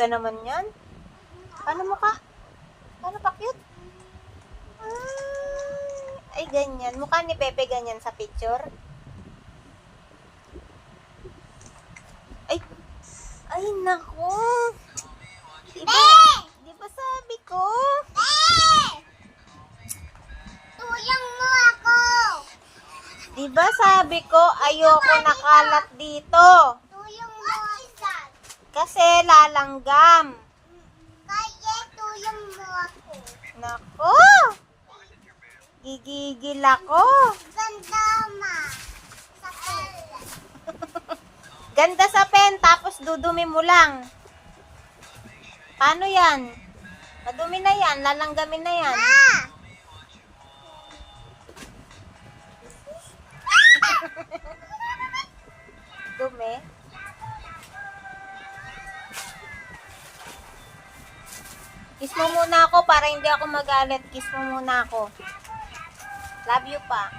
ka naman yan. Paano mo ka? Paano pa cute? Ay, ganyan. Mukha ni Pepe ganyan sa picture. Ay, naku. Di ba sabi ko? Tuyang mo ako. Di ba sabi ko, ayoko nakalat dito. Tuyang mo isa. Kasi lalanggam. Kaya tuyang mo ako. Naku. Gigigil ako. Ganda ma. Sa pera. Ganda sa pen, tapos dudumi mo lang. Paano yan? Madumi na yan, lalanggamin na yan. Dumi. Kiss mo muna ako para hindi ako magalit. Kiss mo muna ako. Love you pa.